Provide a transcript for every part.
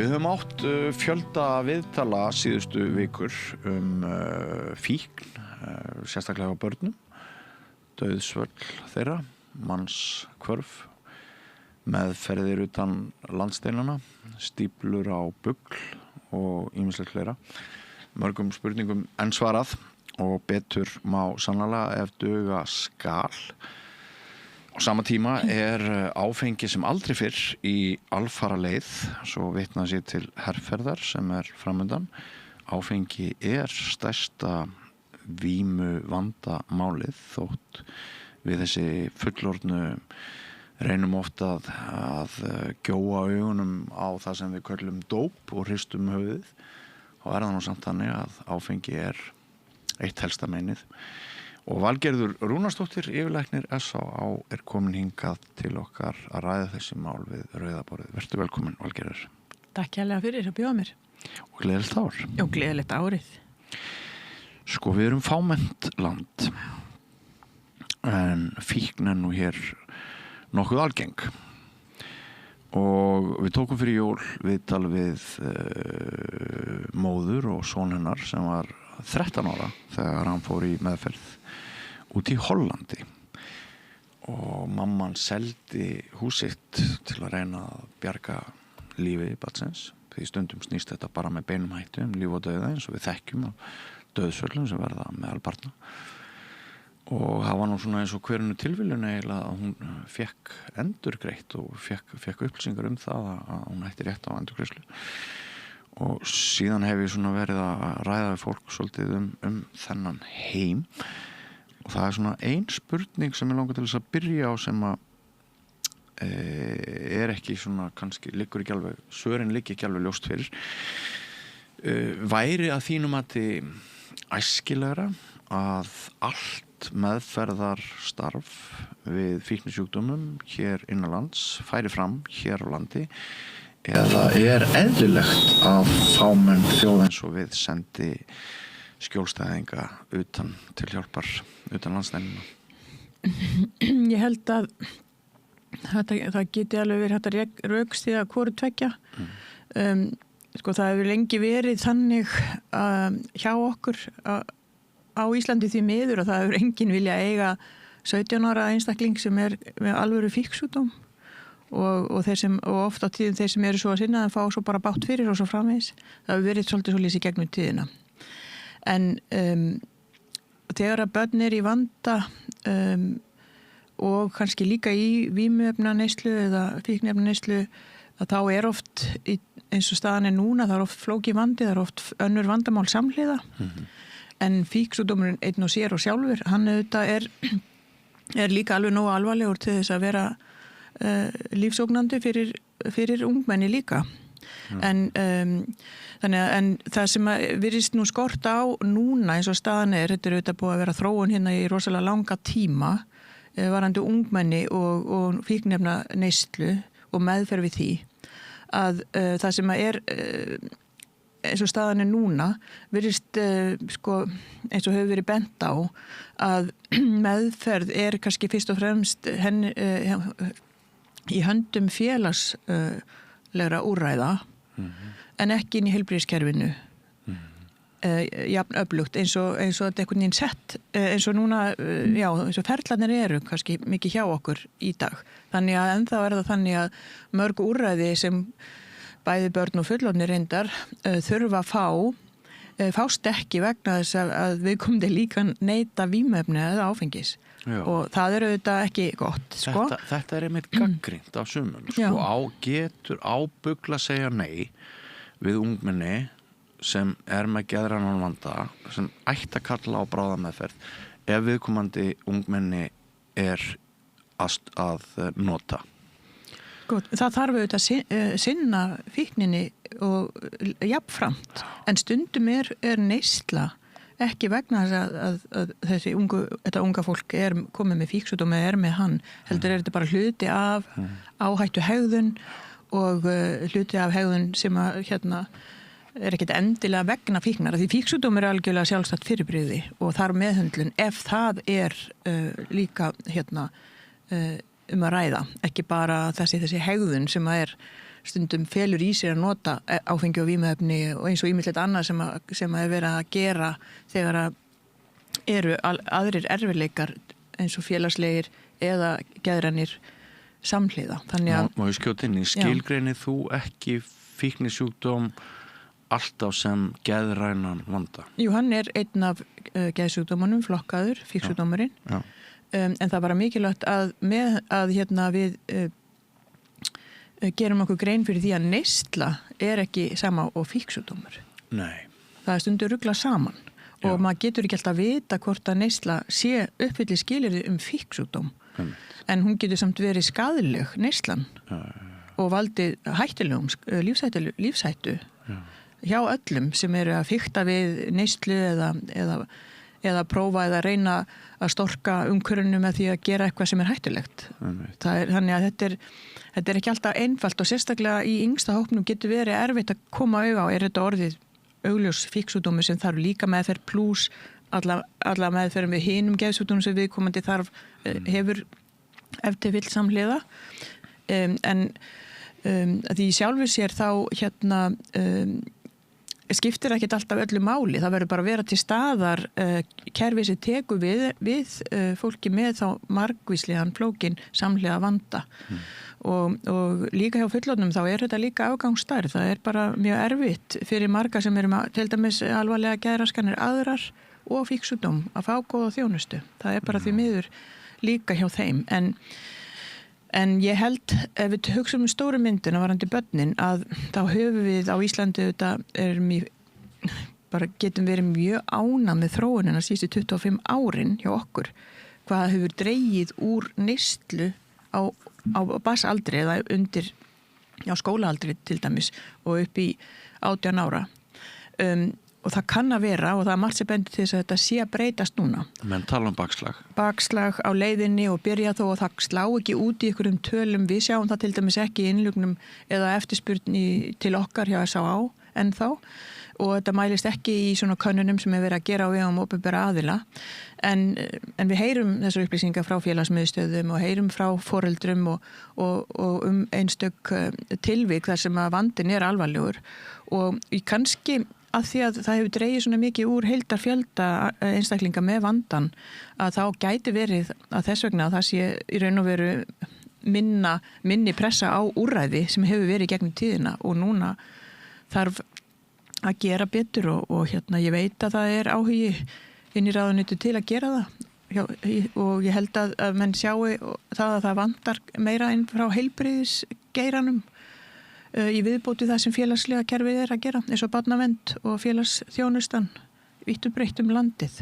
við höfum átt fjölda viðtala síðustu vikur fíkn, sérstaklega á börnum, dauðsvöll þeirra, mannshvörf, meðferðir utan landsteinana, stíplur á bugl og ýmislegt fleira. Mörgum spurningum enn svarað og betur má sannarlega ef duga skal. Á sama tíma áfengi sem aldrei fyrr í alfara leið, svo vitnað sér til herferðar sem framundan. Áfengi stærsta vímuvandamálið þótt við þessi fullorðnu reynum ofta að gjóa augunum á það sem við köllum dóp og hristum höfuðið. Og það nú samt þannig að áfengi eitt helsta meinið. Og Valgerður Rúnarsdóttir, yfirlæknir SÁÁ, komin hingað til okkar að ræða þessi mál við Rauðaborðið. Vertu velkomin, Valgerður. Takk hérlega fyrir að bjóða mér. Og gleðilegt ár. Já, gleðilegt árið. Sko, við erum fámennt land. En fíkn nú hér nokkuð algeng. Og við tókum fyrir jól viðtal við móður og son hennar sem var 13 ára þegar hann fór í meðferð út í Hollandi og mamman seldi húsitt til að reyna að bjarga lífi barnsins því stundum snýst þetta bara með beinum hættu líf og dauða eins og við þekkjum af dauðsföllum sem verða meðal barna og það var nú svona eins og hverjunu tilviljun eiginlega að hún fekk endurgreitt og fekk upplýsingar það að hún ætti rétt á endurgreiðslu og síðan hef ég svona verið að ræða við fólk svolítið þennan heim og það svona ein spurning sem ég langar til þess að byrja á sem að ekki svona kannski liggur ekki alveg svörin liggi ekki alveg ljóst fyrir væri að þínum æskilegra að allt meðferðarstarf við fíknisjúkdómum hér innanlands færi fram hér á landi eða eðlilegt að fámenn þjóð eins og við sendi skjólstæðinga utan til hjálpar utan landsteinina? Ég held að það geti alveg verið hægt að rökstyðja hvoru tveggja. Sko það hefur lengi verið þannig hjá okkur á Íslandi því miður og það hefur enginn vilja eiga 17 ára einstakling sem með alvöru fíksjúkdóm og oft á tíðum þeir sem eru svo að sinna það fá svo bara bátt fyrir og svo framvegis. Það hefur verið svolítið svo lýsi gegnum tíðina. En þegar að börn í vanda og kannski líka í vímuefnaneyslu eða fíkniefnaneyslu að þá oft eins og staðan núna, það oft flókið vandi, það oft önnur vandamál samhliða. En fíksjúkdómurinn einn og sér og sjálfur, hann auðvitað líka alveg nógu alvarlegur til þess að vera lífsógnandi fyrir ungmenni líka. En það sem virðist nú skort á núna eins og staðan þetta auðvitað búið að vera þróun hérna í rosalega langa tíma varandi ungmenni og fíkniefnaneyslu og meðferð við því að það sem eins og staðan núna virðist sko eins og hefur verið bent á að meðferð kannski fyrst og fremst í höndum félagslegra úrræða en ekki inn í heilbrigðiskerfinu jafn öflugt eins og þetta einhvern veginn sett eins og núna, eins og ferlarnir kannski mikið hjá okkur í dag þannig að ennþá það þannig að mörg úrræði sem bæði börn og fullorðnir reyndar þurfa að fást ekki vegna þess að við komum líka neita vímuefni eða áfengis og það auðvitað ekki gott sko. Þetta einmitt gagnrýnt af sumum sko, getur ábugla að segja nei við ungmenni sem með geðrænan vanda sem ætti að kalla á bráðameðferð ef viðkomandi ungmenni að nota. Gott, það þarf auðvitað að sinna fíkninni og jafnframt en stundum neysla ekki vegna þess að þetta unga fólk komið með fíksjúkdóm eða með hann heldur þetta bara hluti af áhættu hegðun og hluti af hegðun sem að ekkert endilega vegna fíknar því fíksjúkdóm algjörlega sjálfstætt fyrirbrigði og þar meðhöndlun ef það líka að ræða ekki bara þessi hegðun sem stundum felur í sér að nota áfengi og vímuefni og eins og ýmislegt annað sem er verið að gera þegar að eru aðrir erfiðleikar eins og félagslegir eða geðrænir samhliða. Þannig að má ég skjóta inn í skilgreinir þú ekki fíknisjúkdóm alltaf sem geðrænan vanda? Jú, hann er einn af geðsjúkdómanum, flokkaður, fíksjúkdómurinn. En það var mikilvægt að við gerum okkur grein fyrir því að neysla er ekki sama og fíksjúkdómur. Nei. Það er stundur ruglað saman og maður getur ekki alltaf vita hvort að neysla sé uppfylli skilyrði fíksjúkdóm. En hún getur samt verið skaðleg neyslan og valdið hættulegum lífshættu hjá öllum sem eru að fikta við neyslu eða prófa eða reyna að storka umhverfinu með því að gera eitthvað sem er hættulegt. Þannig að þetta er ekki alltaf einfalt og sérstaklega í yngsta hópnum getur verið erfitt að koma auga á þetta orðið augljós fíksjúkdómur sem þarf líka meðferð plús alla meðferðum við hinum geðsjúkdómum sem viðkomandi hefur eftir vill samhliða. En því sjálfur sér þá skiptir ekkert alltaf öllu máli. Það verður bara að vera til staðar kerfi sem tekur við fólki með þá margvíslegan flókin samhliða vanda. Og líka hjá fullorðnum þá er þetta líka afgangsstærð. Það er bara mjög erfitt fyrir marga sem eru til dæmis alvarlega geðraskanir aðrar og fíksjúkdóm að fá góða þjónustu. Það er bara því miður líka hjá þeim. En ég held, ef við hugsaum stóru myndina varandi börnin, að þá höfum við á Íslandi getum verið mjög ánað með þróunina síðustu 25 árin hjá okkur. Hvað hefur dregið úr neyslu á barsaldri eða undir skólaaldri til dæmis og upp í 18 ára. Og það kann að vera og það er margt sem bendir til þess að þetta sé að breytast núna. Menn tala bakslag. Bakslag á leiðinni og byrja þó og það slá ekki út í einhverjum tölum. Við sjáum það til dæmis ekki í innlugnum eða eftirspurn til okkar hjá S.A.A. ennþá og þetta mælist ekki í svona könnunum sem er verið að gera á vegum opinberra aðila. En við heyrum þessar upplýsingar frá félagsmiðstöðum og heyrum frá foreldrum og einstök tilvik þar sem að vandinn er alvarlegur og kannski að því að það hefur dregið svona mikið úr heildarfjölda einstaklinga með vandan að þá gæti verið að þess vegna að það sé í raun og veru minni pressa á úrræði sem hefur verið gegnum tíðina og núna þarf að gera betur og ég veit að það er áhugi inn í ráðuneytinu til að gera það og ég held að menn sjáu það að það vantar meira inn frá heilbrigðisgeiranum í viðbóti það sem félagslega kerfið er að gera eins og barnavernd og félagsþjónustan vítt og breytt landið.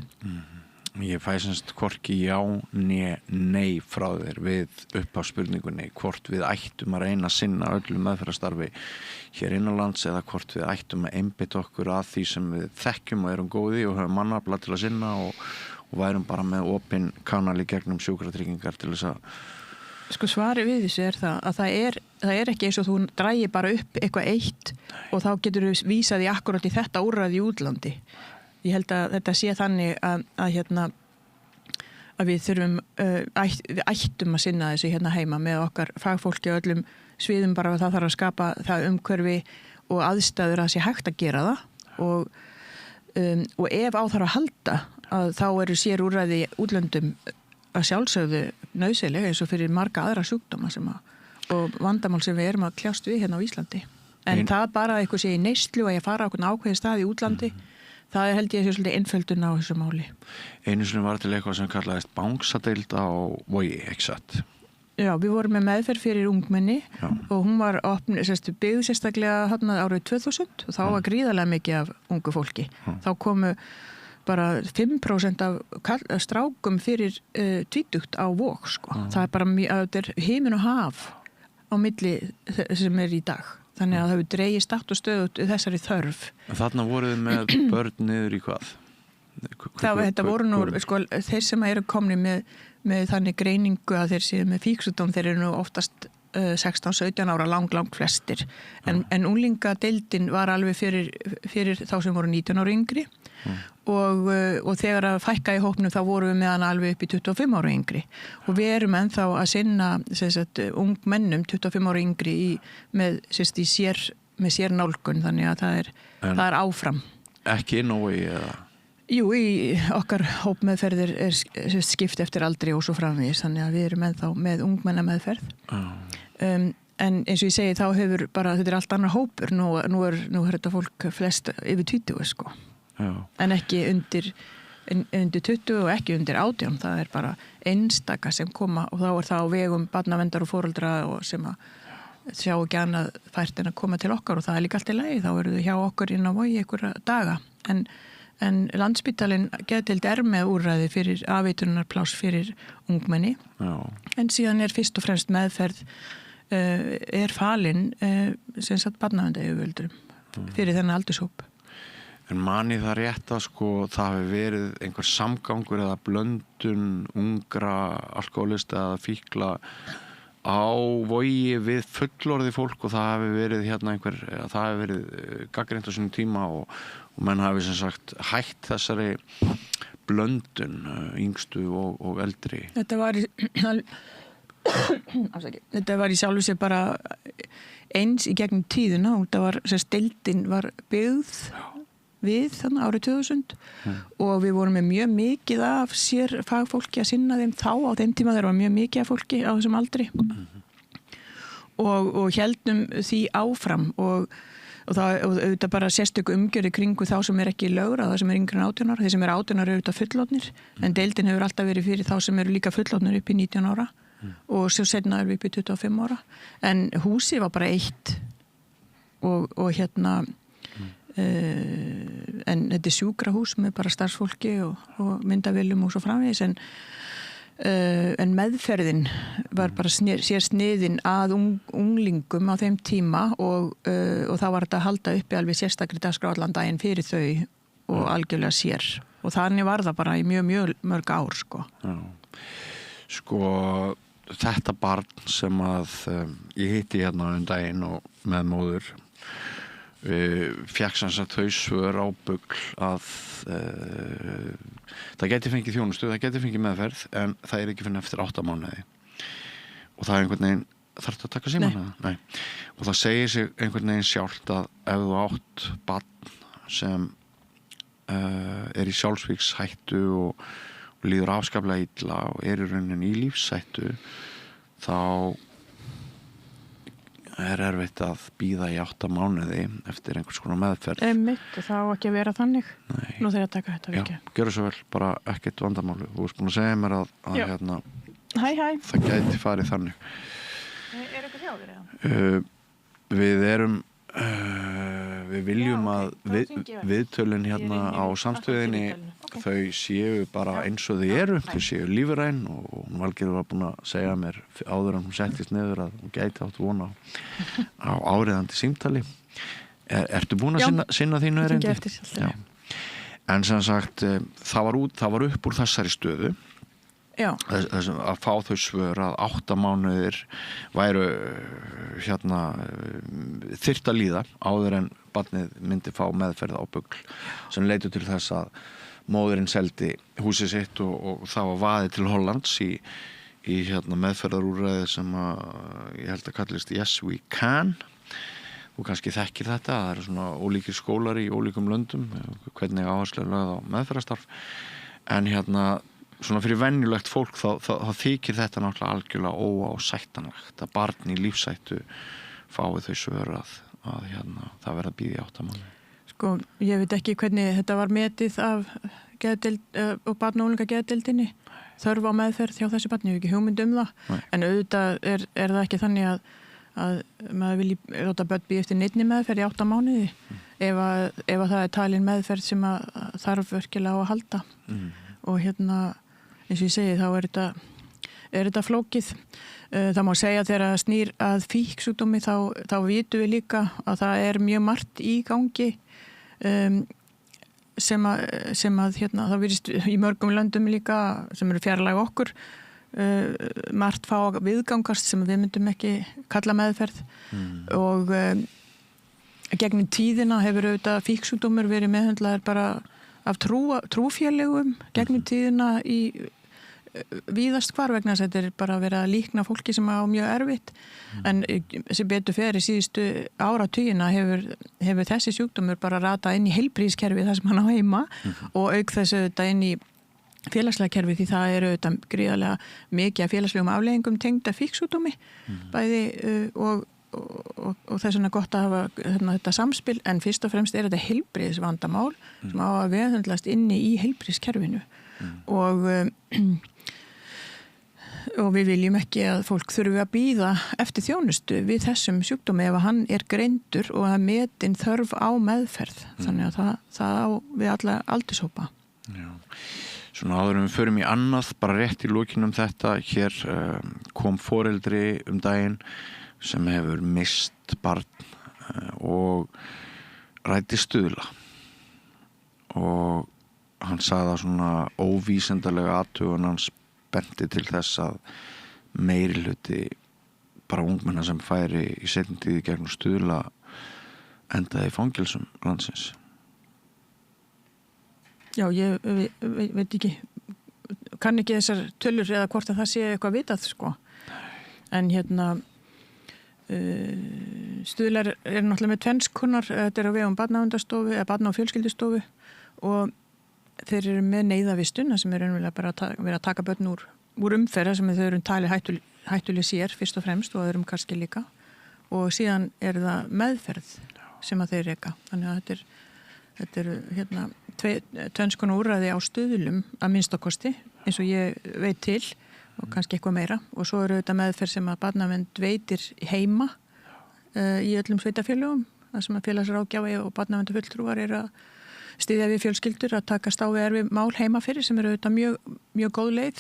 Ég fæ semst hvorki já nei frá þér við upp á spurningunni hvort við ættum að reyna að sinna öllu meðferðarstarfi hér innanlands eða hvort við ættum að einbeita okkur að því sem við þekkjum og erum góði og höfum mannafla til að sinna og værum bara með opinn kanal í gegnum sjúkratryggingar til þess að svari við þessu er það að það er ekki eins og þú drægir bara upp eitthvað eitt og þá getur þú vísað í akkurat í þetta úrræði í útlandi. Ég held að þetta sé þannig að við þurfum við ættum að sinna þessu heima með okkar fagfólki og öllum sviðum bara að það þarf að skapa það umhverfi og aðstæður að sé hægt að gera það og ef á þarf að halda að þá eru sér úrræði í útlöndum að sjálfsögðu nauðsynlega eins og fyrir marga aðra sjúkdóma og vandamál sem við erum að kljást við hérna á Íslandi. En það bara eitthvað sé í neyslu og ég fara á einhvern ákveðin stað í útlandi, það held ég sé svolítið einföldun á þessu máli. Einu sinni var til eitthvað sem kallaðist bangsadeild á Vogi, ekki satt? Já, við vorum með meðferð fyrir ungmenni og hún var byggð sérstaklega árið 2000 og þá var gríðarlega mikið af ungu fólki. Þá komu bara 5% af strákum fyrir tvítugt á Vog, sko. Það er bara himinn og haf á milli sem er í dag. Þannig að það hefur dregið statt og stöðut þessari þörf. Þarna voruð með börn niður í hvað? Þetta voru nú, þeir sem eru komni með þannig greiningu að þeir séu með fíksjúkdóm, þeir eru nú oftast 16-17 ára langt flestir en unglingadeildin var alveg fyrir þá sem voru 19 ára yngri og þegar að fækka í hópnum þá vorum við með hann alveg upp í 25 ára yngri og við erum ennþá að sinna ungmennum 25 ára yngri með sér nálgun þannig að það er áfram. Ekki Nói eða? Jú, í okkar hópmeðferðir er skipt eftir aldri og svo framvegis þannig að við erum ennþá með ungmennameðferð. En eins og ég segi þá hefur bara, þetta allt annar hópur, nú er þetta fólk flest yfir 20 sko. Já. En ekki undir 20 og ekki undir 18, það er bara einstaka sem koma og þá er það á vegum barnaverndar og foreldra og sem að sjá ekki annað fært en að koma til okkar og það er líka allt í lagi, þá eru þau hjá okkur inn á Vogi einhverja daga, en Landspítalinn geðdeild með úrræði fyrir afeitrunarpláss fyrir ungmenni. Já. En síðan er fyrst og fremst meðferð er falin sem sagt barnaverndaryfirvöldum fyrir þennan aldurshóp. En mani það rétt að sko það hefur verið einhver samgangur eða blöndun ungra alkoholista eða fíkla á Vogi við fullorðið fólk og það hefur verið það hefur verið gagnrýnt á sínum tíma og menn hafi sem sagt hætt þessari blöndun yngstu og eldri. Þetta var í sjálfu sér bara eins í gegnum tíðina og það var, deildin var byggð við þannig árið 2000 og við vorum með mjög mikið af sér fagfólki að sinna þeim þá á þeim tíma þegar var mjög mikið af fólki á þessum aldri og héldum því áfram og auðvitað bara sérstöku umgjörði kringu þá sem er ekki lögra, það sem er yngri en 18 ára, þeir sem er 18 ára eru auðvitað fullorðnir en deildin hefur alltaf verið fyrir þá sem eru líka fullorðnir upp í 19 ára og svo seinna eru við upp í 25 ára en húsið var bara eitt og en þetta er sjúkrahús með bara starfsfólki og myndavélum og svo framvegis en meðferðin var bara sér sniðin að unglingum á þeim tíma og það var þetta að halda uppi alveg sérstakri dagskrá allan daginn fyrir þau og algjörlega sér og þannig var það bara í mjög mörg ár sko. Já. Sko þetta barn sem að ég hitti hérna daginn og með móður fékk sem sagt þau svör á Bugl að það geti fengið þjónustu, það geti fengið meðferð en það er ekki fyrir eftir 8 mánuði og það er einhvern veginn þarf að taka símann? Nei. Og það segir sig einhvern veginn sjálft að ef þú átt barn sem er í sjálfsvíkshættu og líður afskaplega illa og er í rauninni í lífshættu þá er erfitt að bíða í 8 mánuði eftir einhvers konar meðferð. Einmitt, þá ekki að vera þannig. Nei. Nú þegar að taka þetta ekki. Já, gjörðu svo vel, bara ekkert vandamáli. Þú varst búin að segja mér að Hæ. Það gæti farið þannig. Er eitthvað hjá þér eða? Við viljum að viðtölin hérna á samstöðinni þau séu bara eins og þau eru, þau séu lífræn og hún Valgerður var búin að segja mér áður en hún settist niður að hún gæti átt vona á áriðandi símtali. Ertu búin að sinna þínu erindi? Já. En sem sagt það var upp úr þessari stöðu. Já. Að fá þau svör að 8 mánuðir væru þyrft að líða áður en barnið myndi fá meðferð á Bugl sem leitur til þess að móðurinn seldi húsið sitt og það var vaðið til Hollands í meðferðarúrræði sem ég held að kallist Yes We Can. Þú kannski þekkir þetta, það eru svona ólíkir skólar í ólíkum löndum, hvernig áherslu er lögð á meðferðarstarf en svona fyrir venjulegt fólk þá þykir þetta náttúrulega algjörlega óásættanlegt að barn í lífshættu fái þau svör að það verða að bíða í 8 mánuði. Sko, ég veit ekki hvernig þetta var metið af geðdeild og barn- og unglingageðdeildinni þörf á meðferð hjá þessu barni, ég hef ekki hugmynd það. Nei. En auðvitað er það ekki þannig að maður vilji láta börn bíða eftir neinni meðferð í 8 mánuði ef það er talin meðferð sem að þarf virkilega á að halda og eins og ég segi, þá er þetta flókið. Það má segja þegar það snýr að fíksjúkdómi þá vitum við líka að það er mjög margt í gangi sem að það virðist í mörgum löndum líka sem eru fjarlæg okkur margt fá að viðgangast sem við myndum ekki kalla meðferð og gegnum tíðina hefur auðvitað fíksjúkdómur verið meðhöndlaðir bara af trúfélögum gegnum tíðina í víðast hvar vegna þess að þetta er bara verið að líkna fólki sem á mjög erfitt en sem betur fer í síðustu áratugina hefur þessi sjúkdómur bara ratað inn í heilbrigðiskerfið þar sem hann á heima og auk þess auðvitað inn í félagslega kerfi því það eru auðvitað gríðarlega mikið af félagslegum afleiðingum tengda fíksjúkdómi bæði og þess vegna gott að hafa þetta samspil en fyrst og fremst er þetta heilbrigðisvandamál sem á að meðhöndlast inni í heilbrigðiskerfinu og við viljum ekki að fólk þurfi að bíða eftir þjónustu við þessum sjúkdómi ef hann er greindur og að metin þörf á meðferð þannig að það á við alla aldurshópa. Já. Svona áður við förum í annað, bara rétt í lokinum þetta, hér kom foreldri daginn sem hefur mist barn og ræddi stuðla og hann sagði að svona óvísindalega athugun hans benti til þess að meiri hluti bara ungmenna sem færi í seinni tíð gegnum stuðla endaði í fangelsum landsins. Já, ég veit ekki, kann ekki þessar tölur eða hvort að það sé eitthvað vitað, sko. En stuðlar náttúrulega með tvennskonar, þetta er á vegum barnaverndarstofu eða barna- og fjölskyldustofu og þeir eru með neyðavistun sem er raunverulega bara að vera að taka börn úr umferða sem þau eru talið hættuleg sér fyrst og fremst og öðrum kannski líka og síðan er það meðferð sem að þeir reka. Þannig að þetta eru tvennskonar úrræði á stuðlum að minnstakosti eins og ég veit til og kannski eitthvað meira og svo eru þetta meðferð sem að barnavernd veitir heima í öllum sveitafélögum þar sem að félagsráðgjafi og barnaverndarfulltrúar eru að styðja við fjölskyldur að takast á við erfið mál heima fyrir sem eru auðvitað mjög góð leið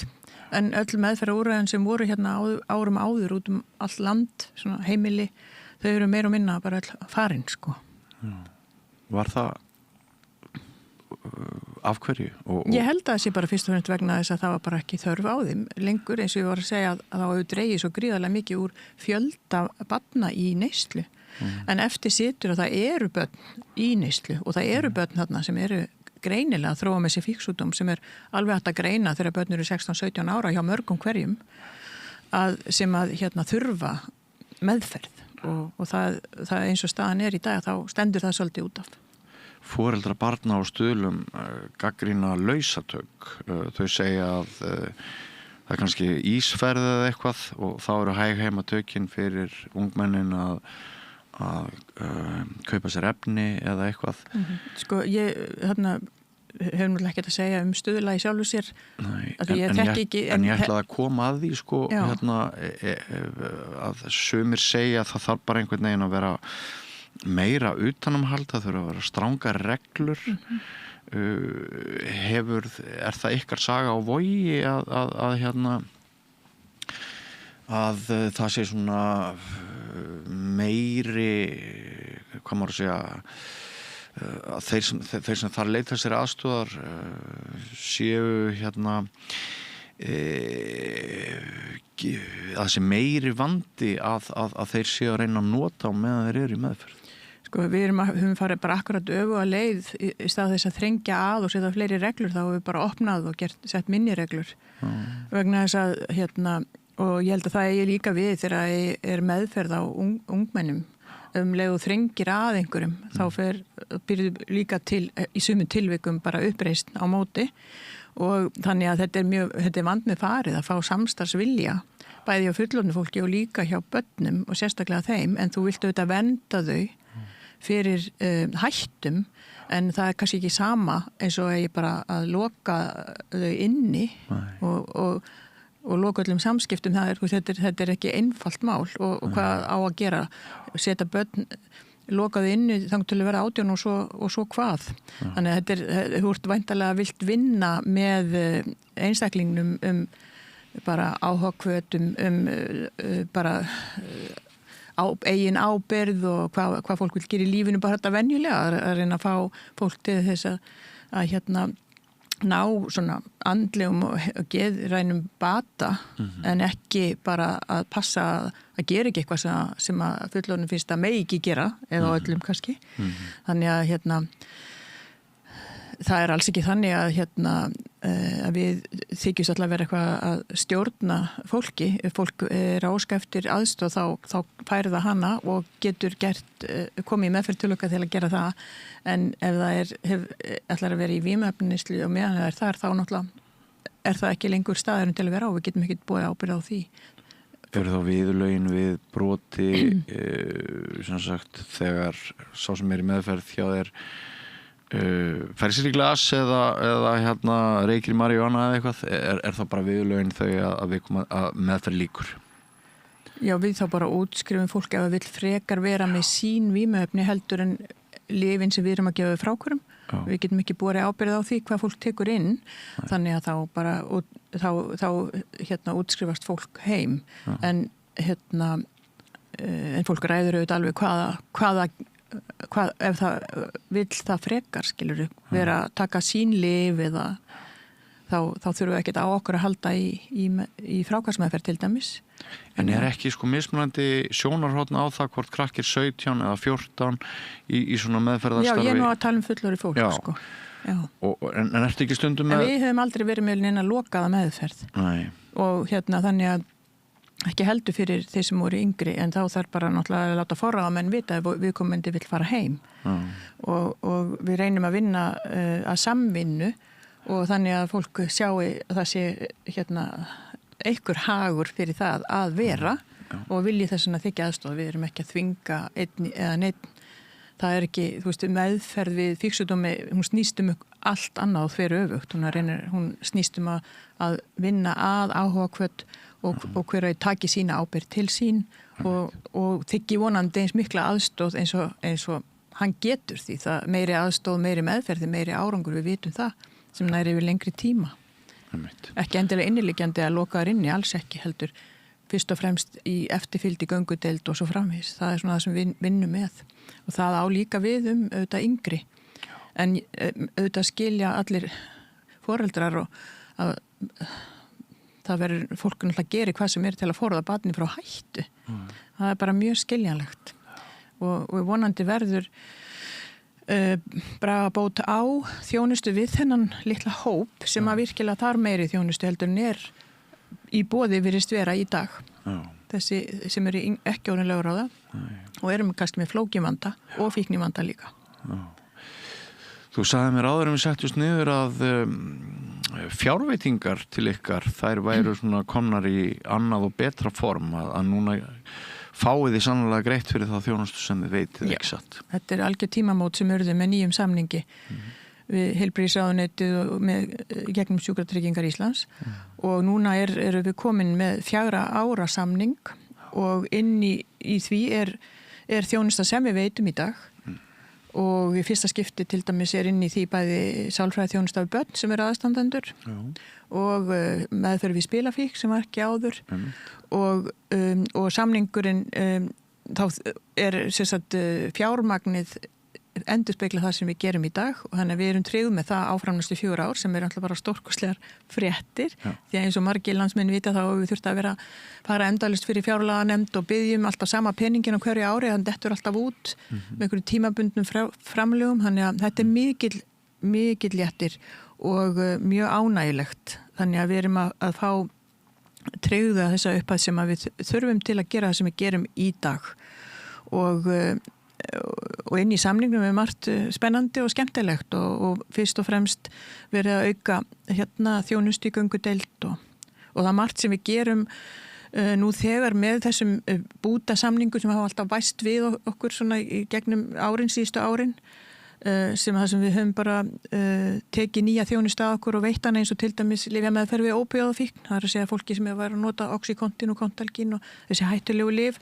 en öll meðferðarúrræðin sem voru árum áður út all land, svona heimili, þau eru meira og minna bara öll farin, sko. Já. Var það af hverju? Ég held að það sé bara fyrst og fremst vegna þess að það var bara ekki þörf á þeim lengur eins og ég var að segja að það hefur dregið svo gríðarlega mikið úr fjölda barna í neyslu. En eftir situr að það eru börn í neyslu og það eru börn þarna sem eru greinilega að þróa með sér fíksjúkdóm sem er alveg hægt að greina þegar börn eru 16-17 ára hjá mörgum hverjum sem að þurfa meðferð og það eins og staðan er í dag þá stendur það svolítið út af. Foreldra barna á stuðlum gagnrýna lausatök. Þau segja að það er kannski ísferð eða eitthvað og þá eru hæg heimatökin fyrir ungmennin að kaupa sér efni eða eitthvað. Sko, ég hefur náttúrulega ekkert að segja stuðla í sjálfu sér. Nei, en ég ætlaði að koma að því, sko, að sumir segja að það þarf bara einhvern veginn að vera meira utanumhald, það þurfa að vera strangar reglur. Er það ykkar saga á Vogi að það sé svona meiri, hvað maður að segja, að þeir sem þar leita sér aðstoðar séu að sé meiri vandi að þeir séu að reyna að nota á meðan þeir eru í meðferð. Sko, við höfum farið bara akkurat öfuga leið í stað þess að þrengja að og setja fleiri reglur, þá höfum við bara opnað og sett minni reglur. Vegna þess að og ég held að það eigi líka við þegar er meðferð á ungmennum leið og þrengir að einhverjum þá byrjuð líka til í sumum tilvikum bara uppreist á móti og þannig að þetta er vandmið farið að fá samstarfsvilja bæði á fullorðnu fólki og líka hjá börnum og sérstaklega þeim en þú viltu auðvitað vernda þau fyrir hættum en það er kannski ekki sama eins og ég bara að loka þau inni og loka öllum samskiptum, þetta er ekki einfalt mál og hvað á að gera, setja börn, loka þau inni þannig til að vera 18 og svo hvað. Þannig að þú ert væntanlega vilt vinna með einstaklingnum bara áhugahvötum, bara eigin ábyrgð og hvað fólk vil gera í lífinu bara þetta venjulega, að reyna að fá fólk til þess að ná svona andlegum og geðrænum bata en ekki bara að passa að gera ekki eitthvað sem að fullorðnum finnst að megi ekki gera eða öllum kannski. Þannig að það er alls ekki þannig að að við þykjumst alltaf að vera eitthvað að stjórna fólki. Ef fólk er óska eftir aðstoð þá færi það hana og getur komið í meðferð til okkar til að gera það. En ef það ætlar að vera í vímuefnaneyslu og meðan það er þar, þá náttúrulega er það ekki lengur staðurinn til að vera á. Við getum ekki búið ábyrgð á því. Eru þá viðurlögin við broti sem sagt þegar sá sem er í meðferð hjá þér færi sér í glas eða reykir maríjúana eða eitthvað, er það bara viðurlögin þau að við komum að meðferð líkur? Já, við þá bara útskrifum fólk ef það vill frekar vera með sín vímuefni heldur en lyfin sem við erum að gefa frákurum. Við getum ekki borið ábyrgð á því hvað fólk tekur inn. Þannig að þá bara þá útskrifast fólk heim. En fólk ræður auðvitað alveg hvað ef það vill það frekar, skilur vera að taka sín lyf eða þá þurfum við ekkert á okkur að halda í frákvæmsmeðferð til dæmis. En er ekki mismunandi sjónarhorn á það hvort krakkir 17 eða 14 í svona meðferðarstarfi? Já, ég er nú að tala fullorðið fólk, sko. Já. En ertu ekki stundum með... En við höfum aldrei verið með neina lokaða meðferð. Nei. Og þannig að ekki heldur fyrir þeir sem voru yngri, en þá þarf bara náttúrulega að láta forráðamenn vita ef viðkomandi vill fara heim. Og við reynum að vinna að samvinnu og þannig að fólk sjái að það sé einhver hagur fyrir það að vera og vilji þess að þykja aðstoð. Við erum ekki að þvinga einn eða neitt. Það er ekki, meðferð við fíksjúkdómi, hún snýst allt annað og þveru öfugt. Hún snýst að vinna að áhugahvöt og hver að taki sína ábyrgð til sín og þykji vonandi eins mikla aðstoð eins og hann getur því. Það meiri aðstoð, meiri meðferð, meiri árangur, við vitum það sem næri yfir lengri tíma. Ekki endilega inniliggjandi að lokaður inni, alls ekki heldur. Fyrst og fremst í eftirfylgd í göngudeild og svo framvegis. Það er svona það sem við vinnum með. Og það á líka við auðvitað yngri. En auðvitað skilja allir foreldrar og að það verður fólk náttúrulega að gera hvað sem er til að forða barni frá hættu. Það er bara mjög skiljanlegt. Og vonandi verður bragabót á þjónustu við þennan litla hóp sem að virkilega þar meiri þjónustu heldur en í boði virðist vera í dag. Þessi sem eru ekki orðin lögráða og erum kannski með flókivanda og fíknivanda líka. Þú sagði mér áður við settust niður að fjárveitingar til ykkar, þær væru svona komnar í annað og betra form að núna fáið þið sannlega greitt fyrir það þjónustu sem þið veitið, ekki satt? Þetta er algjör tímamót sem urðu með nýjum samningi við heilbrigðisráðuneytið og gegnum Sjúkratryggingar Íslands og núna eru við komin með 4 ára samning og inn í því er þjónusta sem við veitum í dag og í fyrsta skipti til dæmis inn í því bæði sálfræði þjónusta við börn sem eru aðstandendur og meðferð við spilafík sem var ekki áður og samningurinn þá er fjármagnið endurspegla það sem við gerum í dag og þannig að við erum tryggð með það áframnæstu 4 ár sem er alltaf bara stórkostlegar fréttir því að eins og margir landsmenn vita þá við þurft að fara endalist fyrir fjárlaganemnd og byggjum alltaf sama peningin á hverju ári þannig að þetta er alltaf út með einhverju tímabundnum framlögum þannig að þetta er mikill léttir og mjög ánægilegt þannig að við erum að fá tryggða þessa upphæð sem að við þurfum til að gera það sem við gerum í dag og inn í samningnum er margt spennandi og skemmtilegt og fyrst og fremst verið að auka þjónustu í göngudeild og það er margt sem við gerum nú þegar með þessum bútasamningu sem hafa alltaf væst við okkur svona í gegnum síðustu árin sem við höfum bara tekið nýja þjónustu að okkur og veitt hana eins og til dæmis lyfjameðferð við ópíóðafíkn. Það er að segja fólki sem er að nota Oxycontin og Contalgin og þessi hættulegu lyf.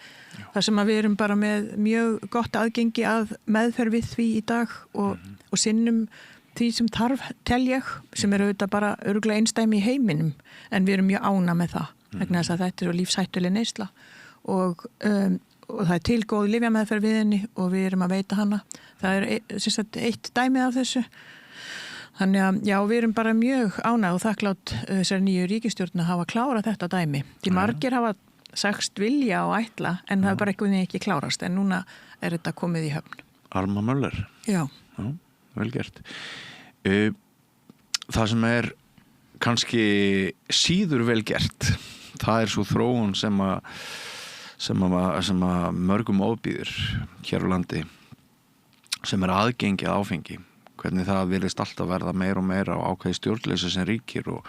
Það sem við erum bara með mjög gott aðgengi að meðferð við því í dag og sinnum því sem þarf tel ég sem auðvitað bara örugglega einsdæmi í heiminum en við erum mjög ána með það vegna þess að þetta er lífshættuleg neysla og það er til góð lyfjameðferð við henni og við erum að veita hana. Það er eitt dæmi af þessu. Þannig að já, við erum bara mjög ánægð og þakklátt þessari nýju ríkisstjórn að hafa klárað þetta dæmi. Því margir hafa sagst vilja og ætla en það er bara ekki klárast en núna er þetta komið í höfn. Alma Möller. Já. Já, vel gert. Það sem er kannski síður vel gert, það er svo þróun sem að mörgum ofbýður hér á landi sem er aðgengi að áfengi. Hvernig það virðist alltaf verða meira og meira á ákveði stjórnleysi sem ríkir og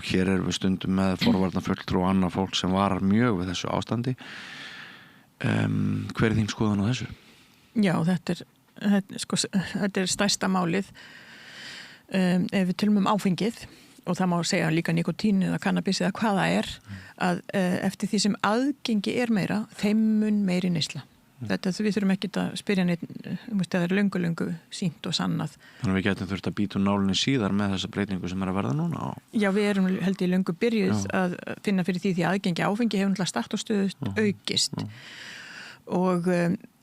hér erum við stundum með forvarnafulltrú og annað fólk sem varar mjög við þessu ástandi. Hver er þín skoðun á þessu? Já, þetta er stærsta málið ef við tölum áfengið og það má segja líka nikotín eða kannabis eða hvað það er að eftir því sem aðgengi er meira, þeim mun meiri neysla. Þetta við þurfum ekki að spyrja neitt, það er löngu sýnt og sannað. Þannig að við getum þurft að býta nálinni síðar með þessa breytingu sem er að verða núna? Já, við erum held í löngu byrjuð að finna fyrir því aðgengi áfengi hefur náttúrulega start og stöðust aukist. Og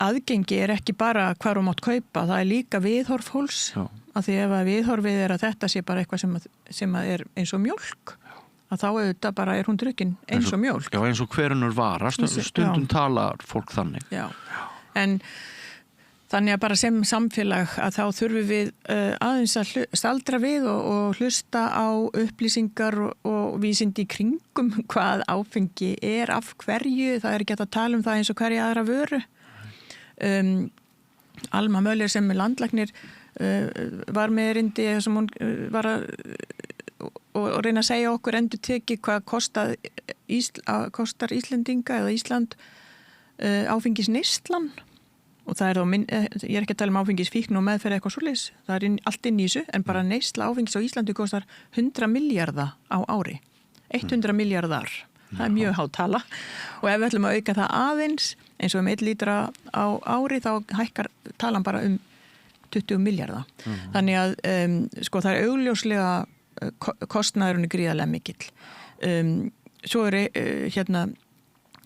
aðgengi er ekki bara hvar mátt kaupa, það er líka viðhorf fólks. Af því ef að viðhorfið er að þetta sé bara eitthvað sem er eins og mjólk. Að þá auðvitað bara er hún drukkin eins og mjólk. Já, eins og hverjunur vara, stundum talar fólk þannig. Já, en þannig að bara sem samfélag að þá þurfum við aðeins að staldra við og hlusta á upplýsingar og vísindi í kringum hvað áfengi er, af hverju, það er ekki að tala um það eins og hverja aðra vöru. Alma Möller sem landlæknir var með erindi sem hún var að og reyna að segja okkur endur teki hvað kostar Íslendinga eða Ísland áfengisneyslan og það er ég er ekki að tala um áfengisfíkn og meðferð eitthvað svoleiðis, það er allt inn í þessu en bara neysla áfengis á Íslandi kostar 100 milljarða á ári 100 milljarðar, það er mjög há tala og ef við ætlum að auka það aðeins eins og 1 lítra á ári þá hækkar talan bara 20 milljarða þannig að það er augljóslega kostnaðurinn er gríðarlega mikill. Svo er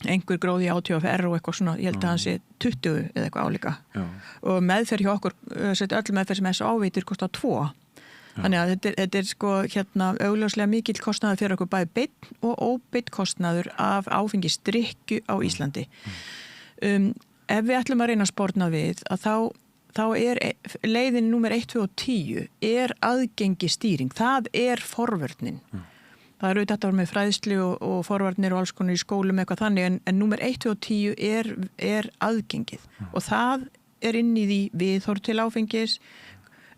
einhver gróði ÁTVR og eitthvað svona, ég held að hann sé 20 eða eitthvað álíka. Já. Og meðferð hjá okkur, öll meðferð sem SO veitir kostar 2. Þannig að þetta er augljóslega mikill kostnaður fyrir okkur bæði beinn og óbeinn kostnaður af áfengisdrykkju á Íslandi. Ef við ætlum að reyna að sporna við að þá er leiðin númer 1, 2 og 10 er aðgengi stýring. Það er forvörnin. Það er auðvitað að vera með fræðslu og forvarnir og alls konar í skólum eitthvað þannig en númer 1, 2 og 10 er aðgengið. Og það er inn í því viðhorf til áfengis,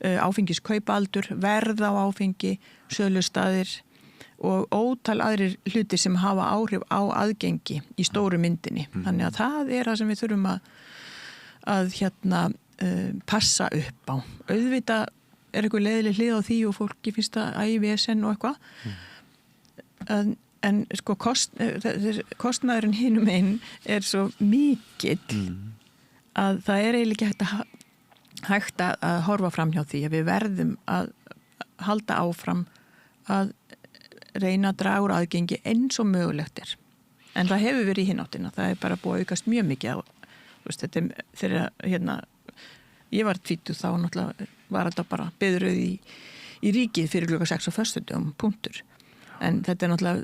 áfengiskaupaldur, verð á áfengi, sölustaðir og ótal aðrir hlutir sem hafa áhrif á aðgengi í stóru myndinni. Þannig að það er það sem við þurfum að passa upp á. Auðvitað er eitthvað leiðileg hlið á því og fólki finnst að IVSN og eitthvað en kostnaðurinn hinum einn er svo mikill að það er eiginlega ekki hægt að horfa fram hjá því að við verðum að halda áfram að reyna að draga úr aðgengi eins og mögulegt er en það hefur verið í hináttina, það er bara búið að aukast mjög mikið á þetta þegar ég var 20 þá náttúrulega var þetta bara beðröð í ríkið fyrir klukka 6 á föstudögum, punktur. En þetta er náttúrulega,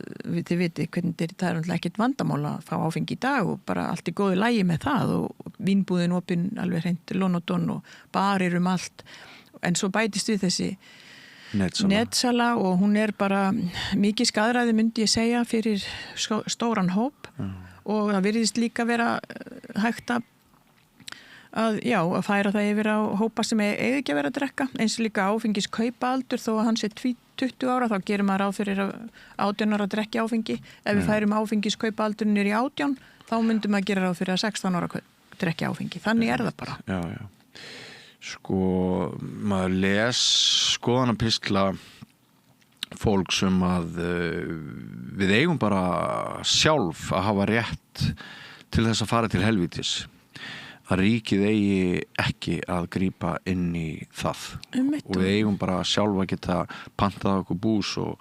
þið viti hvernig það er náttúrulega ekkert vandamál að fá áfengi í dag og bara allt í góðu lagi með það og vínbúðin opin alveg hreint Lónodon og barir allt. En svo bætist við þessi netsala og hún er bara mikið skaðræði myndi ég segja fyrir stóran hóp og það virðist líka vera hægt að færa það yfir á hópa sem eigi ekki að vera að drekka eins og líka áfengiskaupaaldur þó að hann sé 20 ára þá gerir maður ráð fyrir 18 ára að drekja áfengi ef við færum áfengiskaupaaldur niður í 18 þá myndum maður gera ráð fyrir að 16 ára drekja áfengi, þannig er það bara maður les skoðanapistla fólk sem að við eigum bara sjálf að hafa rétt til þess að fara til helvítis að ríkið eigi ekki að grípa inn í það og við eigum bara sjálf að geta pantað okkur bús og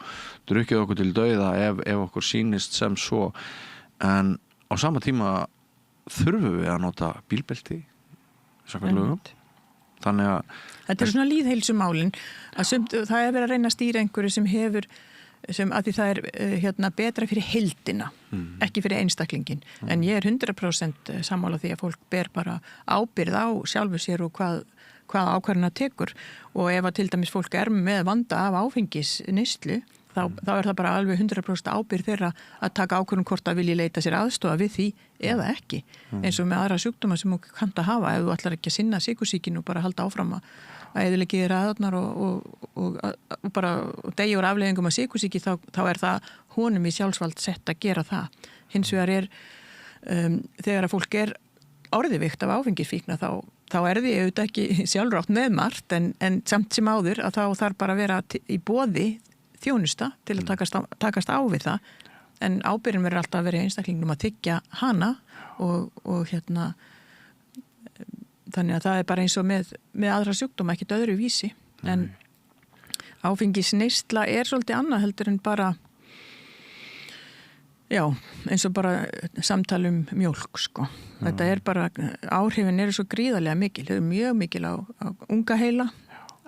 drukkið okkur til dauða ef okkur sýnist sem svo en á sama tíma þurfum við að nota bílbelti samkvæmt lögum þannig að þetta svona líðheilsumálin það verið að reyna að stýra einhverju sem hefur að því það betra fyrir heildina ekki fyrir einstaklingin en ég 100% sammála því að fólk ber bara ábyrgð á sjálfu sér og hvað ákvarðana tekur og ef að til dæmis fólk með vanda af áfengisneyslu þá það bara alveg 100% ábyrgð þeirra að taka ákvörðun hvort að vilji leita sér aðstoða við því eða ekki eins og með aðra sjúkdóma sem þú kannt að hafa ef þú ætlar ekki að sinna sykursýkinu og bara halda áfram að eyðileggja þér aðarnar og bara deyja úr afleiðingum af sykursýki þá það honum í sjálfsvald sett að gera það hins vegar þegar að fólk orðivíkt af áfengisfíkna þá því auðvitað ekki sjálfrátt með margt en samt sem áður að þá þarf bara að vera í boði þjónusta til að takast á við það en ábyrgðin verður alltaf að vera einstaklingnum að þiggja hana og þannig að það bara eins og með aðra sjúkdóma ekkert öðru vísi en áfengisneysla svolítið annað heldur en bara eins og bara samtal mjólk sko. Þetta bara áhrifin svo gríðarlega mikil, þau mjög mikil á unga heila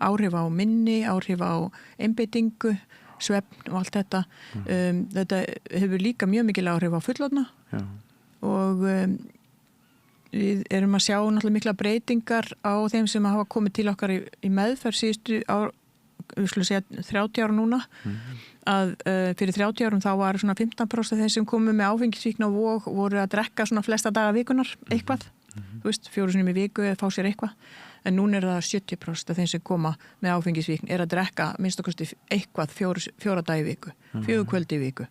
áhrif á minni, áhrif á einbeitingu svefn og allt þetta þetta hefur líka mjög mikil áhrif á fullorðna og við erum að sjá náttúrulega mikla breytingar á þeim sem hafa komið til okkar í meðferð síðustu við skulum segja 30 ára núna að fyrir 30 árum þá var svona 15% þeim sem komu með áfengisfíkn og Vog voru að drekka svona flesta daga vikunar eitthvað, þú veist, 4 sinnum í viku eða fá sér eitthvað en núna það 70% af þeim sem koma með áfengisfíkn að drekka minnst okkur eitthvað 4 daga í viku 4 kvöldi í viku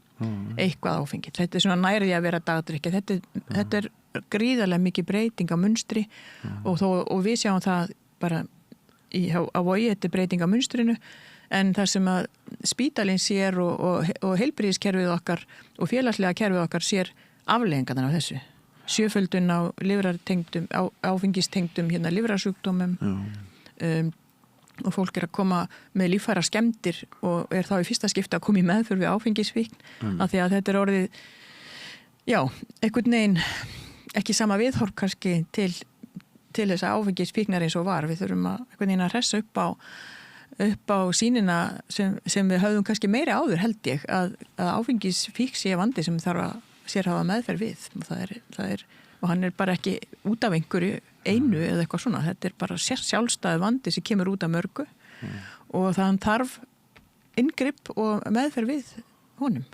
eitthvað áfengi, þetta svona nærði að vera dagdrykkja þetta gríðarlega mikið breyting á munstri og við sjáum það bara á Vogi, þetta breyting á munstrinu en það sem að spítalinn sér og heilbrigðiskerfið okkar og félagslega kerfið okkar sér afleiðingarnar af þessu sjöföldun á lifrartengdum áfengistengdum lifrarsjúkdómum og fólk að koma með líffæra skemmdir og þá í fyrsta skipti að koma í meðferð við áfengisfíkn af því að þetta orðið einhvern veginn ekki sama viðhorf kannski til þess að áfengisfíknar eins og var við þurfum einhvern veginn að hressa upp á sýnina sem við höfðum kannski meiri áður held ég að áfengisfík sé vandi sem þarf að sérhafa meðferð við og hann bara ekki út af einhverju einu eða eitthvað svona, þetta bara sjálfstæði vandi sem kemur út af mörgu og þann þarf inngrip og meðferð við honum.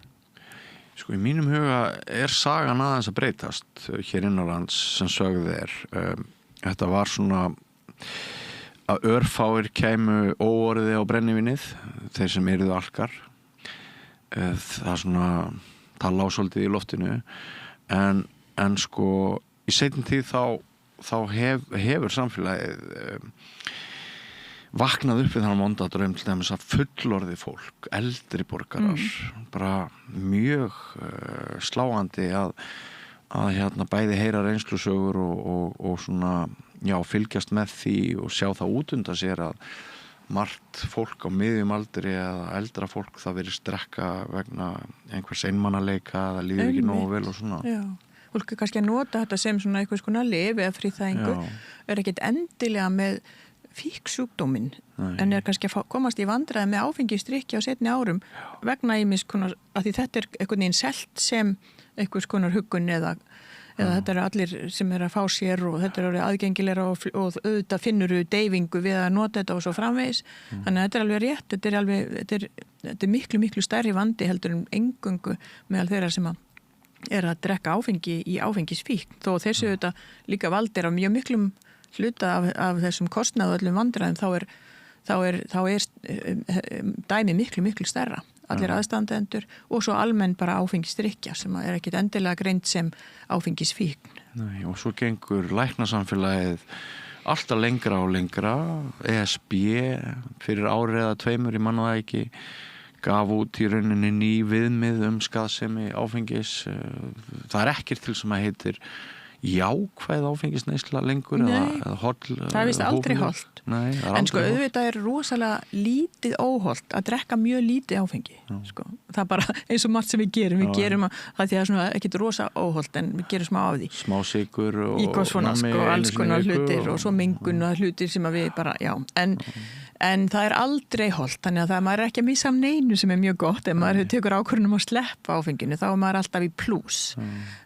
Sko í mínum huga sagan aðeins að breytast hér innanlands sem sögðu þetta var svona að örfáir kæmu óorði á brennivinnið þeir sem yrðu alkar það lá svolítið í loftinu en sko í seinni tíð þá hefur samfélagið vaknað upp við þannig vonda draum til dæmis að fullorðið fólk, eldri borgarar bara mjög sláandi að bæði heyra reynslusögur og svona fylgjast með því og sjá það út undan sér að margt fólk á miðjum aldri eða eldra fólk það verið drekka vegna einhvers einmannaleika eða líður ekki nógu vel og svona. Já, fólk kannski að nota þetta sem svona einhvers konar lyf eða fríþægingu ekkert endilega með fíksjúkdóminn en kannski að komast í vandræði með áfengisdrykki á seinni árum vegna ýmis konar að því þetta einhvern veginn selt sem einhvers konar huggun eða þetta allir sem að fá sér og þetta aðgengilegra og auðvitað finnuru deyfingu við að nota þetta og svo framvegis þannig að þetta alveg rétt, þetta miklu, miklu stærri vandi heldur eingöngu meðal þeirra sem að drekka áfengi í áfengisfíkn þó þessu auðvitað líka valdir af mjög miklum hluta af þessum kostnaðu öllum vandræðum þá er dæmi miklu, miklu stærra allir aðstandendur og svo almenn bara áfengisdrykkja sem ekkit endilega greint sem áfengisfíkn. Nei, og svo gengur læknasamfélagið alltaf lengra og lengra ESB fyrir ári eða 2 ég manna það ekki gaf út í rauninni ný viðmið skaðsemi áfengis það ekkert til sem að heitir jákvæð áfengisneysla lengur eða holl? Það er vist aldrei hollt. Nei, það er en sko aldrei hollt. auðvitað er rosalega lítið óhollt að drekka mjög lítið áfengi sko. Það er bara eins og margt sem við gerum gerum að það því að svona ekkit rosa óhollt en við gerum smá af því smá sykur og svona, sko, alls konar hlutir og svo mengun og hlutir sem að við bara, en það er aldrei hollt, þannig að maður er ekki að missa af neinu sem er mjög gott, ef maður tekur ákvörðun að sleppa áfenginu, þá er maður alltaf í plús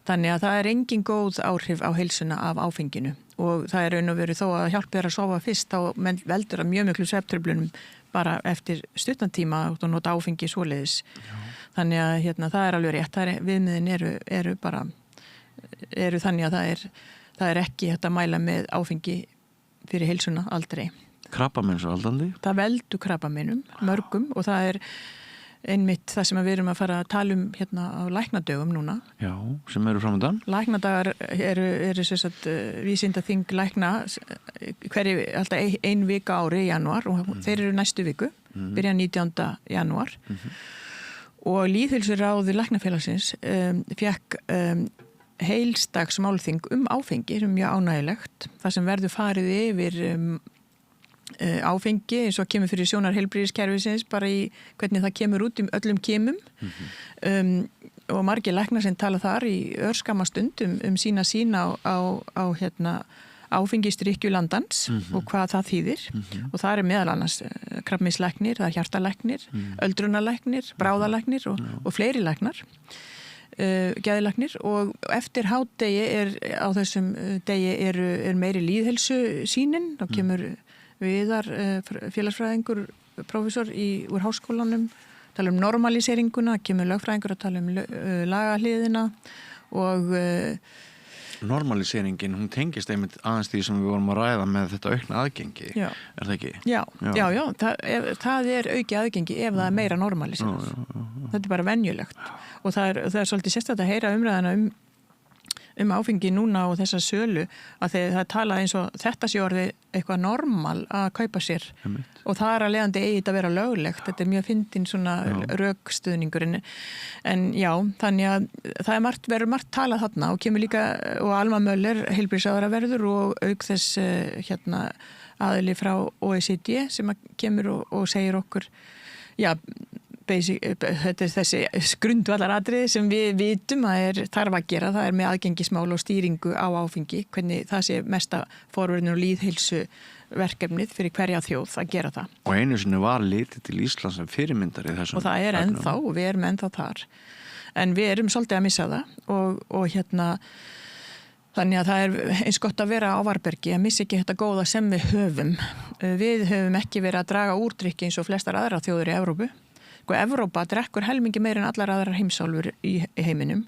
þannig að það er engin góð áhrif á heilsuna af áfenginu og það er raun og veru þó að hjálpa þér að sofa fyrst, þá veldur það mjög miklu svefntruflunum bara eftir stuttantíma og nota áfengi svoleiðis þannig að það er alveg rétt, viðmiðin eru þannig að það er ekki hægt að mæla með áfengi fyrir heilsuna aldrei. Krabbameinsvaldandi? Það veldur krabbameinum, mörgum og það er einmitt það sem við erum að fara að tala um á læknadögum núna. Já, sem eru framöndan. Læknadagar eru sem sagt vísindaþing lækna alltaf ein vika ári í janúar og þeir eru næstu viku, byrja 19. janúar og Lýðheilsuráð Læknafélagsins fékk heilstags málþing áfengi sem er mjög ánægilegt, það sem verður farið yfir áfengi eins og kemur fyrir sjónar heilbrigðiskerfisins bara í hvernig það kemur út öllum kemum og margir læknar sem tala þar í örskamma stund sína á áfengisdrykkju landans og hvað það þýðir og það er meðal annars krabbameinslæknir, það er hjartalæknir, öldrunarlæknir, bráðalæknir og fleiri læknar geðlæknir og eftir hádegi á þessum degi er meiri lýðheilsusýnin, þá kemur Viðar, félagsfræðingur, prófessor úr háskólanum, tala normaliseringuna, kemur lögfræðingur að tala lagahliðina og Normaliseringin, hún tengist einmitt aðeins því sem við vorum að ræða með þetta aukna aðgengi, er það ekki? Já, það er auki aðgengi ef það er meira normaliserað. Þetta er bara venjulegt og það er svolítið sérstætt að heyra umræðana áfengi núna og þessa sölu að það tala eins og þetta sé orðið eitthvað normal að kaupa sér og það er að leiðandi eigið að vera löglegt, þetta er mjög fyndin svona rökstuðningur en já, þannig að það verður margt talað þarna og kemur líka og Alma Möller heilbrigðisráðherra verður og auk þess aðili frá OECD sem kemur og segir okkur þetta er þessi grundvallaratriði sem við vitum að þarf að gera, það er með aðgengismál og stýringu á áfengi, hvernig það sé mesta forvörðin og lýðheilsu verkefnið fyrir hverja þjóð að gera það. Og einu sinni var litið til Íslands sem fyrirmyndar í þessum. Og það er ennþá og við erum ennþá þar. En við erum svolítið að missa það og þannig að það er eins gott að vera á varbergi að missa ekki þetta góða sem við höfum. Við höfum ekki verið að draga úrdrykki eins og flestar aðra þjóður í Evrópu. Evrópa drekkur helmingi meir en allar aðrar heimsálfur í heiminum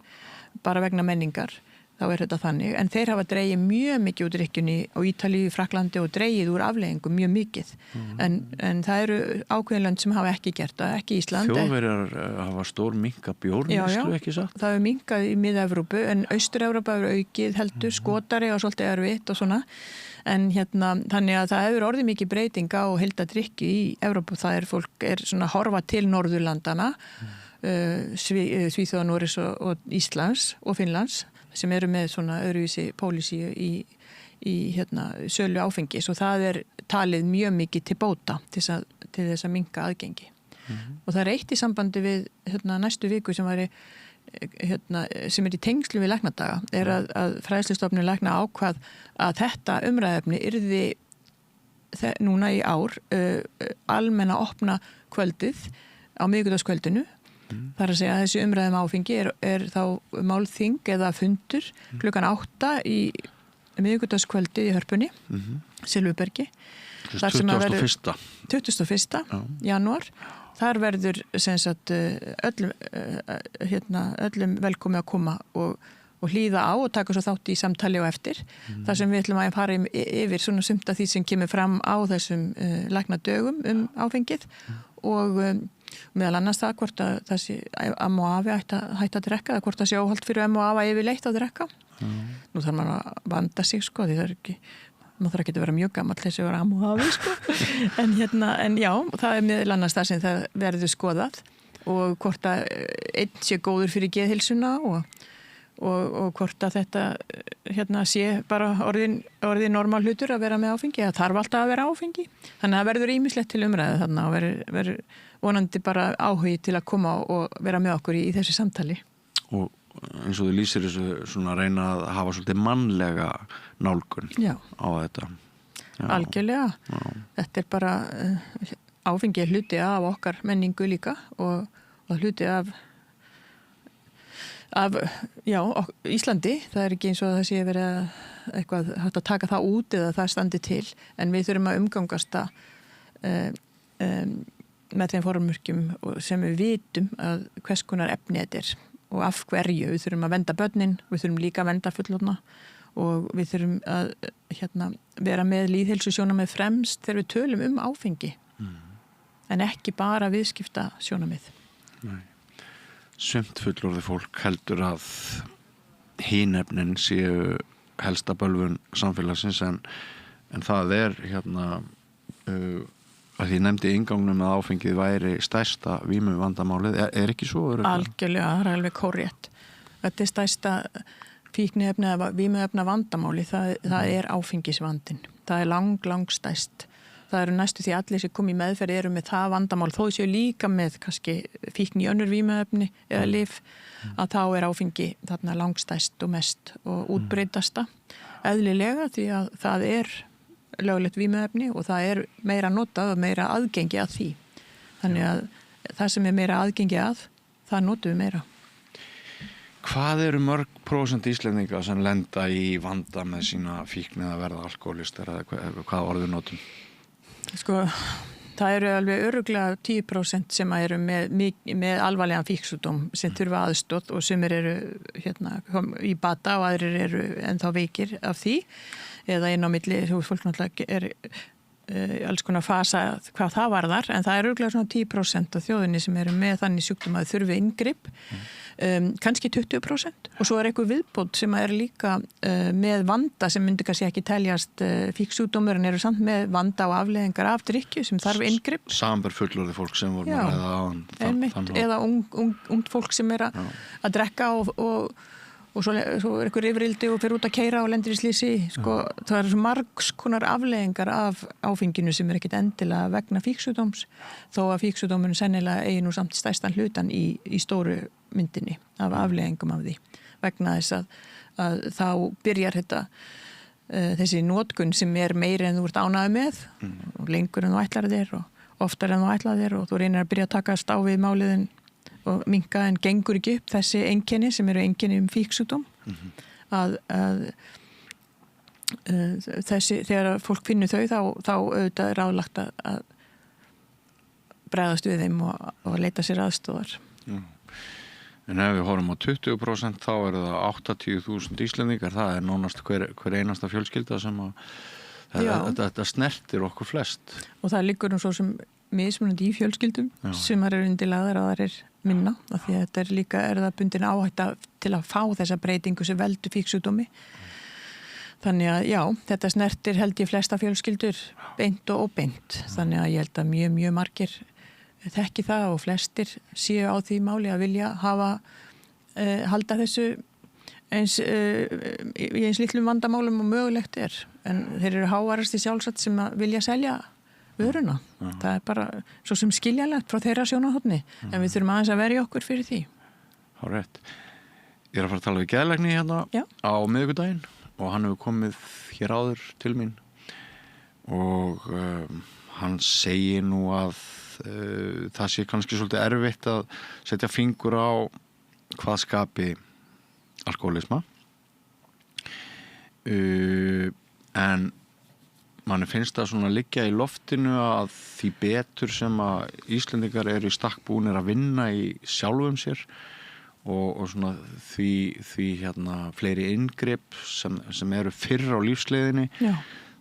bara vegna menningar, þá er þetta þannig en þeir hafa dregið mjög mikið úr drykkjunni á Ítalíu, Fraklandi og dregið úr afleiðingum mjög mikið en það eru ákveðin lönd sem hafa ekki gert það, ekki Ísland. Þjóðverjar hafa stór minka bjórneyslu, ekki satt? Það hefur minkað í Mið-Evrópu en Austur-Evrópa hefur aukið heldur, Skotari og svolítið erfitt og svona en þannig að það hefur orðið mikið breyting á heildadrykki í Evrópu, fólk svona horfa til Norðurlandana Svíþjóða, Noregs og Íslands og Finnlands sem eru með svona öðruvísi pólísíu í sölu áfengis og það er talið mjög mikið til bóta til þess að minnka aðgengi og það er eitt í sambandi við næstu viku sem sem í tengslu við læknadaga er að fræðslustofnun lækna ákvað að þetta umræðefni yrði núna í ár almenna opna kvöldið á miðvikudagskvöldinu þar að segja að þessi umræðum áfengi er þá málþing eða fundur klukkan 8 í miðvikudagskvöldið í Hörpunni Silfurbergi 21. janúar þar verður sem sagt öllum velkomi að koma og hlýða á og taka svo þátt í samtali og eftir þar sem við ætlum að fara yfir svona sumt af því sem kemur fram á þessum læknadögum áfengið og meðal annars það hvort að þessi amma og afi hætti að drekka eða hvort það sé óhollt fyrir amma og afa yfirleitt að drekka nú þarf maður að vanda sig sko því það ekki maður þarf ekki að vera mjög gamall þessi að vera amma og afi sko en já, það er meðal annars það sem það verður skoðað og hvort að einn sé góður fyrir geðheilsuna og hvort að þetta sé bara orðin normal hlutur að vera með áfengi, það þarf alltaf að vera áfengi, þannig að það verður ýmislegt til umræðu þarna og verður vonandi bara áhugi til að koma og vera með okkur í þessu samtali. Og eins og þú lýsir þessu svona reyna að hafa svolítið mannlega nálgun á þetta. Já. Algjörlega. Já. Þetta bara áfengi hluti af okkar menningu líka og hluti af Íslandi. Það ekki eins og það sé verið eitthvað hægt að taka það út eða það standi til, en við þurfum að umgangast það með þeim formörkjum sem við vitum að hvers konar efni þetta og af hverju. Við þurfum að vernda börnin, við þurfum líka að vernda fullorðna og við þurfum að vera með lýðheilsusjónarmið fremst þegar við tölum áfengi en ekki bara viðskipta sjónarmið. Nei. Sumt fullorðið fólk heldur að hinefnin séu helsta bölvun samfélagsins en það að því nefndi inngangnum að áfengið væri stærsta vímuvandamálið, ekki svo? Algjörlega, það alveg kórrétt. Þetta stærsta fíkniefni eða vímuefna vandamáli, það áfengisvandinn. Það lang stærst. Það næstu því allir sem kom í meðferð eru með það vandamál, þó séu líka með kannski fíkn í önnur vímuefni eða lyf, að þá áfengi þarna langstæst og mest og útbreiddasta. Eðlilega því að það löglegt vímuefni og það meira notað og meira aðgengi að því. Þannig að það sem meira aðgengi að, það notum við meira. Hvað eru mörg prósent Íslendinga sem lenda í vanda með sína fíkn eða verða alkohólistar eða hvað orðu notum? Sko, það eru alveg örugglega 10% sem eru með alvarlegan fíksjúkdóm sem þurfa aðstóð og sumir eru í bata og aðrir eru ennþá veikir af því eða inn á milli, fólk náttúrulega alls konar fasa hvað það varðar, en það örugglega svona 10% af þjóðinni sem eru með þannig sjúkdóm að þurfi inngrip, kannski 20% og svo eitthvað viðbót sem líka með vanda sem myndi kannski ekki teljast fíksjúkdómur en eru samt með vanda og afleiðingar af drykkju sem þarf inngrip. Samanber fullorðið fólk sem voru með ræða eða ungt fólk sem að drekka og svo eitthvað yfirildi og fyrir út að keyra og lendir í slísi. Það svo margs konar afleiðingar af áfenginu sem ekkit endilega vegna fíksjúkdóms, þó að fíksjúkdómurinn sennilega eigi nú samt stærstan hlutan í stóru myndinni af afleiðingum af því. Vegna þess að þá byrjar þessi notkun sem meiri en þú ert ánægður með og lengur en þú ætlar þér og oftar en þú ætlar þér og þú reynir að byrja að takast á við máliðin og minka en gengur ekki upp þessi einkenni sem eru einkenni fíksjúkdóm að þegar fólk finnur þá auðvitað ráðlagt að bregðast við þeim og leita sér aðstóðar. En ef við horfum á 20% þá eru það 80.000 Íslendingar, það nánast hver einasta fjölskylda sem þetta snertir okkur flest. Og það liggur svo sem mismunandi í fjölskyldum sem eru undirlagðar og það minna, af því að þetta líka það bundin áhætta til að fá þessa breytingu sem veldur fíksjúkdómi. Þannig að þetta snertir held ég flesta fjölskyldur beint og óbeint. Þannig að ég held að mjög margir þekki það og flestir séu á því máli að vilja halda þessu í eins litlum vandamálum og mögulegt en þeir eru hávarast í sjálfsagt sem að vilja selja vöruna. Það bara svo sem skiljanlegt frá þeirra sjónarhorni en við þurfum aðeins að verja okkur fyrir því. Hárrétt. Ég að fara að tala við geðlækni á miðvikudaginn og hann hefur komið hér áður til mín og hann segir nú að það sé kannski svolítið erfitt að setja fingur á hvað skapi alkohólisma en manni finnst það svona liggja í loftinu að því betur sem að Íslendingar eru í stakk búnir að vinna í sjálfum sér og svona því fleiri inngrip sem eru fyrr á lífsleiðinni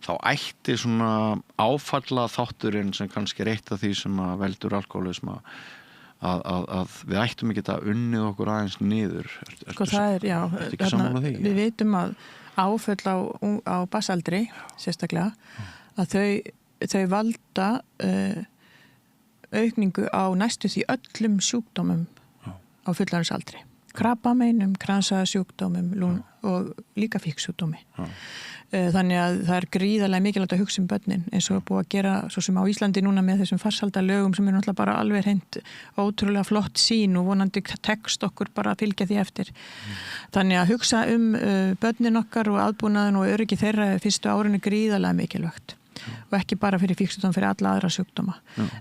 þá ætti svona áfalla þátturinn sem kannski eitt af því sem að veldur alkohólisma að við ættum ekki að unnið okkur aðeins niður. Það ekki sammála því? Við vitum að áföll á barsaldri sérstaklega að þau valda aukningu á næstu því öllum sjúkdómum á fullorðinsaldri. krabbameinum, kransæðasjúkdómum og líka fíksjúkdómi. Þannig að það er gríðarlega mikilvægt að hugsa börnin eins og búið að gera svo sem á Íslandi núna með þessum farsaldalögum sem náttúrulega bara alveg hreint ótrúlega flott sýn og vonandi tekst okkur bara að fylgja því eftir. Þannig að hugsa börnin okkar og aðbúnaðin og öryggi þeirra fyrstu árinu gríðarlega mikilvægt. Og ekki bara fyrir fíksjúkdóma, fyrir alla aðra sjúkdóma.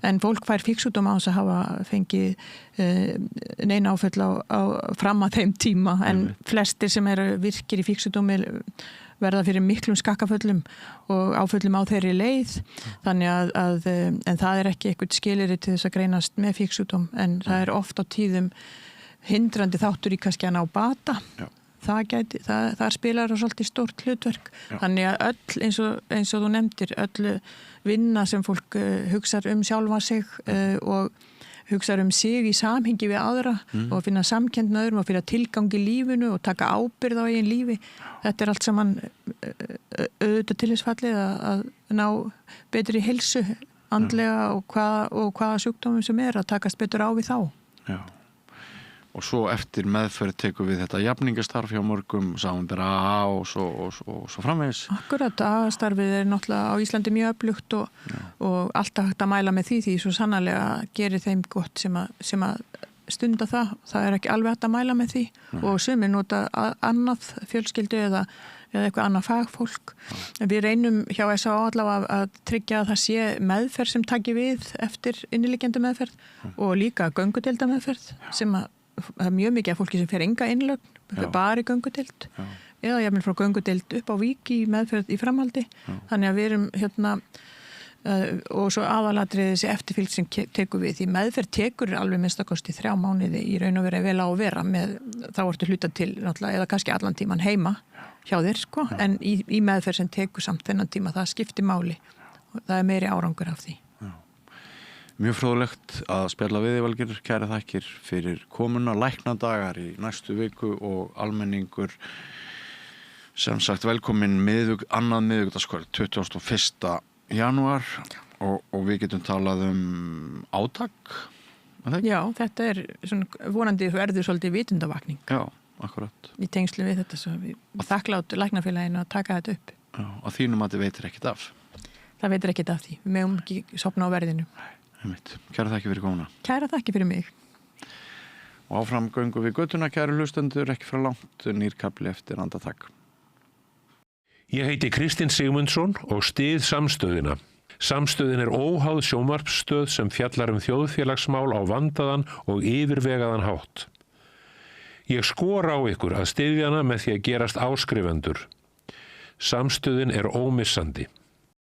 En fólk fær fíksjúkdóma á þess að hafa fengið neina áföll fram að þeim tíma en flestir sem eru virkir í fíksjúkdómi verða fyrir miklum skakkaföllum og áföllum á þeirri leið þannig en það er ekki eitthvað skilyrði til þess að greinast með fíksjúkdóm en það er oft á tíðum hindrandi þáttur í kannski að ná bata. Það spilar svolítið stórt hlutverk. Þannig að öll, eins og þú nefndir, öll vinna sem fólk hugsar sjálfa sig og hugsar sig í samhengi við aðra og finna samkennd með öðrum og finna tilgang í lífinu og taka ábyrgð á eigin lífi. Þetta er allt saman auðvitað til þess fallið að ná betri heilsu andlega og hvaða sjúkdómum sem að takast betur á við þá. Já. Og svo eftir meðferð tekum við þetta jafningastarf hjá mörgum, samanber AA og svo framvegis. Akkurat, AA-starfið er náttúrulega á Íslandi mjög öflugt og alltaf hægt að mæla með því svo sannarlega gerir þeim gott sem að stunda það. Það er ekki alveg hægt að mæla með því og sumir nota annað fjölskyldu eða eitthvað annað fagfólk. Við reynum hjá SAA allavega að tryggja að það sé meðferð sem taki við eftir inniliggjandi meðferð og líka göngudeilda meðferð sem að það er mjög mikið af fólki sem fer enga innlögn bara í göngudeild eða jafnvel frá göngudeild upp á Vík í meðferð í framhaldi þannig að við erum og svo aðalatriði þessi eftirfylgd sem tekur við því meðferð tekur alveg minnstakosti 3 mánuði í raun og vera vel á að vera með þá ertu hluta til náttúrulega eða kannski allan tíman heima hjá þér en í meðferð sem tekur samt þennan tíma það skiptir máli og það er meiri árangur af því. Mjög fróðlegt að spjalla við þig, Valgerður, kærar þakkir fyrir komuna, læknadagar í næstu viku og almenningur sem sagt velkomin annað miðvikudagskvöld 21. janúar og við getum talað átak. Já, þetta er svona vonandi verður svolítið vitundavakning. Já, akkurat. Í tengslu við þetta svo við þakklátt læknafélaginu að taka þetta upp. Já, að þínum að þið veitir ekkert af. Það veitir ekkert af því. Við megum ekki sofna á verðinu. Kæra þakki fyrir komuna. Kæra þakki fyrir mig. Og áfram göngum við göttuna, kæru hlustendur, ekki frá langt, nýrkafli eftir andartak. Ég heiti Kristinn Sigmundsson og styð Samstöðina. Samstöðin er óháð sjónvarpsstöð sem fjallar þjóðfélagsmál á vandaðan og yfirvegaðan hátt. Ég skora á ykkur að styðja hana með því að gerast áskrifendur. Samstöðin er ómissandi.